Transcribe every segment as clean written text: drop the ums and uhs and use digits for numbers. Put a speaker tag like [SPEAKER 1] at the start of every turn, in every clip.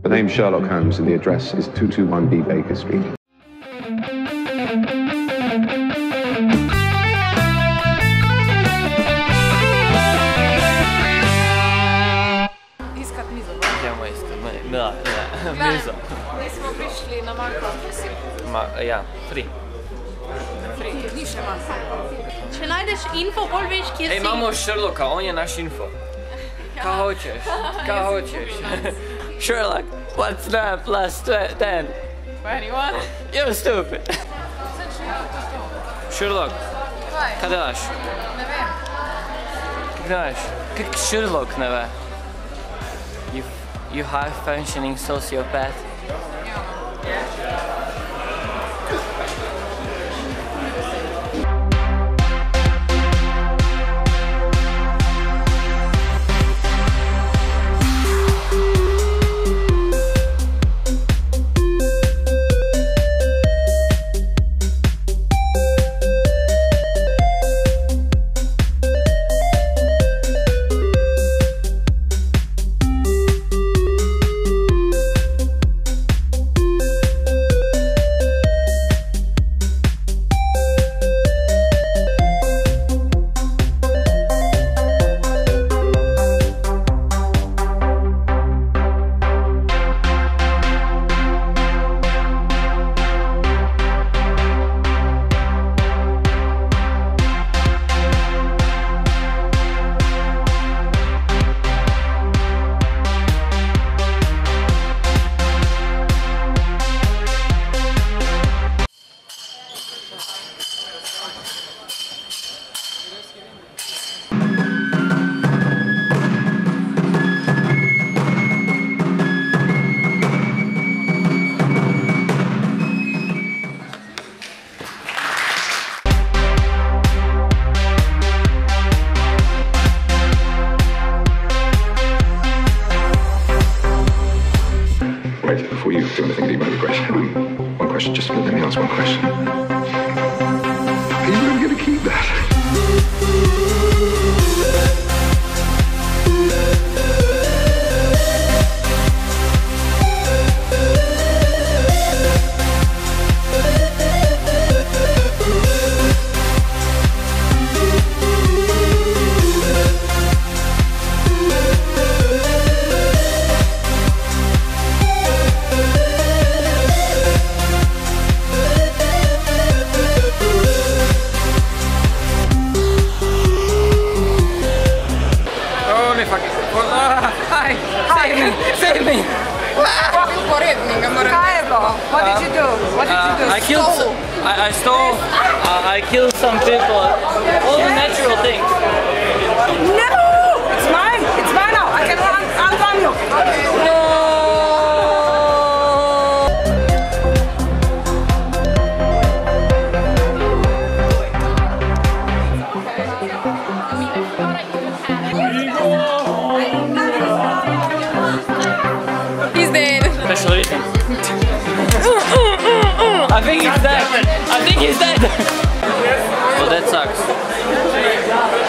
[SPEAKER 1] The name Sherlock Holmes and the address is 221B Baker Street.
[SPEAKER 2] Iskat mizo.
[SPEAKER 3] Idemo iskat, mizo.
[SPEAKER 2] Mi smo prišli na MAKKON, mislim.
[SPEAKER 3] Ja, free.
[SPEAKER 2] Ni še MAKKON.
[SPEAKER 4] Če najdeš info, bolj veš, kje si.
[SPEAKER 3] Imamo Sherlocka, on je naš info. Kaj hočeš? Kaj hočeš? Sherlock, what's 9 plus 10?
[SPEAKER 2] 21.
[SPEAKER 3] You're stupid. Sherlock, kaj delaš?
[SPEAKER 2] Ne vem.
[SPEAKER 3] Kaj delaš? Kak Sherlock ne ve? You high functioning sociopath.
[SPEAKER 1] Before you do anything, leave my regression. One question, just let me ask one question. Are you really going to keep that?
[SPEAKER 3] Save me!
[SPEAKER 2] What did you do? What did you do?
[SPEAKER 3] I stole, I killed some people. All the natural things.
[SPEAKER 2] No! It's mine! It's mine now! I can untie you!
[SPEAKER 3] No!
[SPEAKER 2] He's dead.
[SPEAKER 3] Special reason. I think he's dead. I think he's dead. Well, that sucks.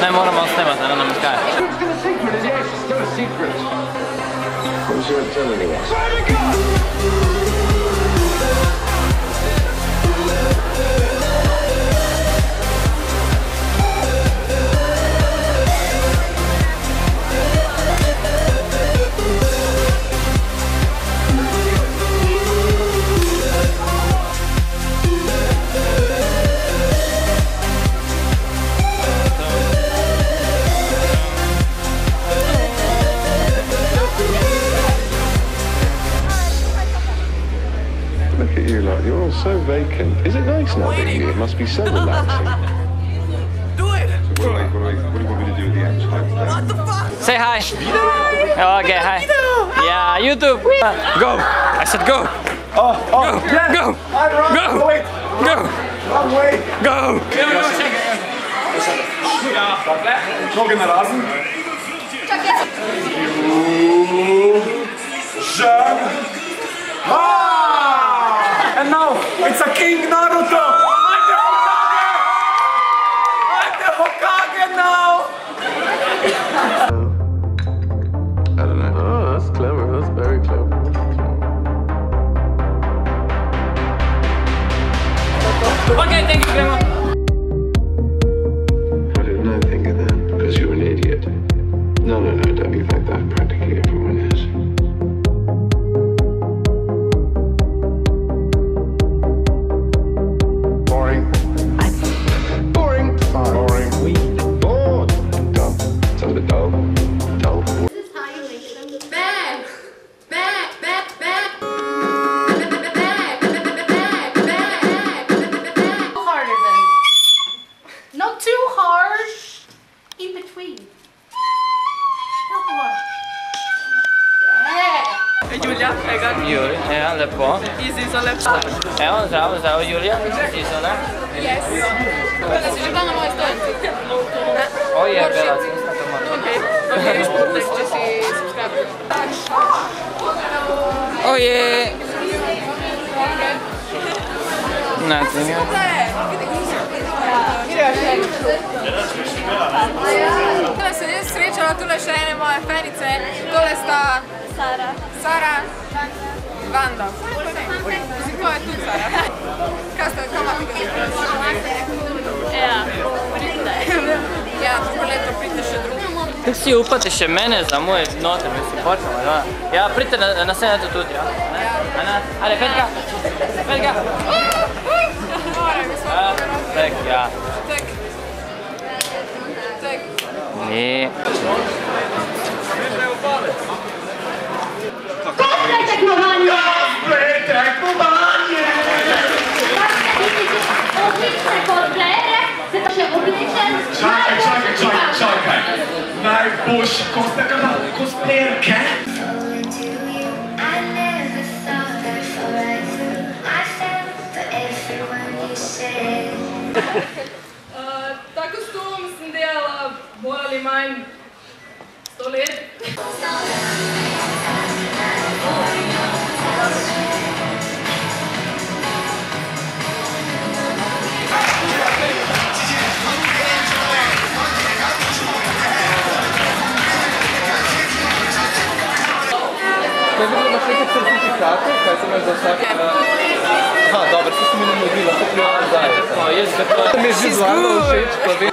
[SPEAKER 3] Ne moramo snemati, ne nam kaj.
[SPEAKER 1] What's your telling us? Look at you, like, you're all so vacant. Is it nice not being here? It must be so relaxing.
[SPEAKER 3] Do it!
[SPEAKER 1] So what do you want me to do at the end?
[SPEAKER 3] What the fuck? Say hi. Oh, okay, hi. Yeah, YouTube. Go. I said go.
[SPEAKER 5] Oh,
[SPEAKER 3] Go. Go. Go.
[SPEAKER 5] Wait.
[SPEAKER 3] Go.
[SPEAKER 5] Wait.
[SPEAKER 3] Go.
[SPEAKER 5] Nog in de razen. And now it's a King Naruto. I'm the Hokage now.
[SPEAKER 1] I don't know. Oh, that's clever. That's very clever.
[SPEAKER 3] Ok, thank you, gremo.
[SPEAKER 1] I did not think of that, because you're an idiot. No, don't be like that. Practically everyone is. Boring. Boring. Boring. Bored. Dull. It's a little bit dull. Dull.
[SPEAKER 4] This is how you make them. Back. Back. Back. Back. Harder than. Not too hard. In between. Not more.
[SPEAKER 3] Julia, Julia, ja, lepo.
[SPEAKER 2] Easy so lepše.
[SPEAKER 3] Evo, zdravo, Julia. Isto, ne?
[SPEAKER 2] Yes. Bela si že bila na moje stojnici.
[SPEAKER 3] Oje, Bela, sem na to malo.
[SPEAKER 2] Ok, športek, če si subscriber.
[SPEAKER 3] Oje. Ne, to ni.
[SPEAKER 2] Tole sem jaz srečala, tole še ene moje fenice. Tole sta Sara, Vanda. Mislim, to je tudi Sara. Kaj ste, kam imate ga nekaj? Ja, tako leto pridite še drugi.
[SPEAKER 3] Kako si upate še mene za moje note, mislim, počnemo, da? Ja, pridite na naslednji tudi, ja? Ale, Petka! Petka!
[SPEAKER 2] Moram, mi smo povedali.
[SPEAKER 3] Tek, ja.
[SPEAKER 2] Tek. Tek.
[SPEAKER 3] Ne.
[SPEAKER 6] Končaj tekmovanje!
[SPEAKER 5] Tekmovanje!
[SPEAKER 6] Odlične kotlere, se to še odlične...
[SPEAKER 5] Čakaj. Najboljši kosperke.
[SPEAKER 2] Ta kostum sem delala bolj ali manj 100 let.
[SPEAKER 7] Kaj bi bilo imaš nekaj certifikatov? Kaj se imaš za vsak... Aha, dobro, še si mi ne nudila, to prijo nazaj. Jaz ga to... Mi je že zvarno všeč, pa vem.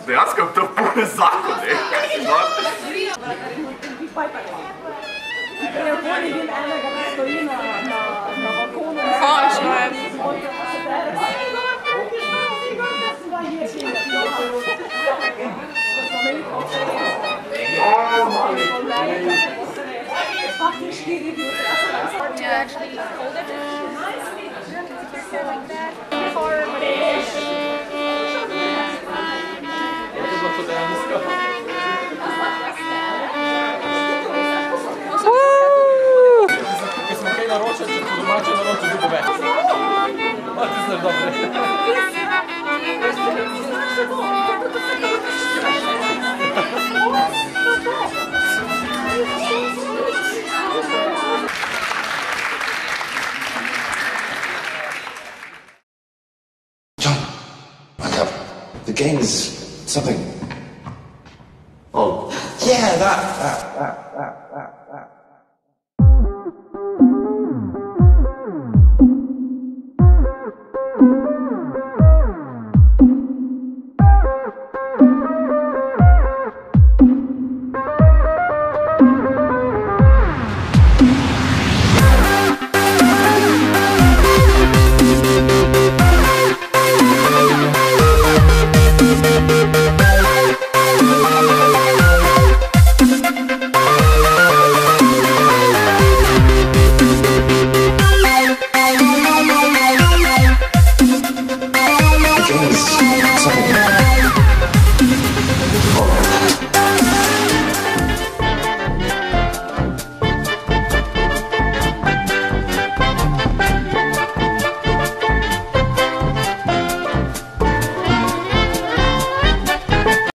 [SPEAKER 5] Dejansko to pune zakon, ne?
[SPEAKER 2] Končno je.
[SPEAKER 7] Ker smo kaj naročili, če po domače naročili, bi več. A ti znaš dobro.
[SPEAKER 1] John, wake up. The game is something. Oh. Yeah, that.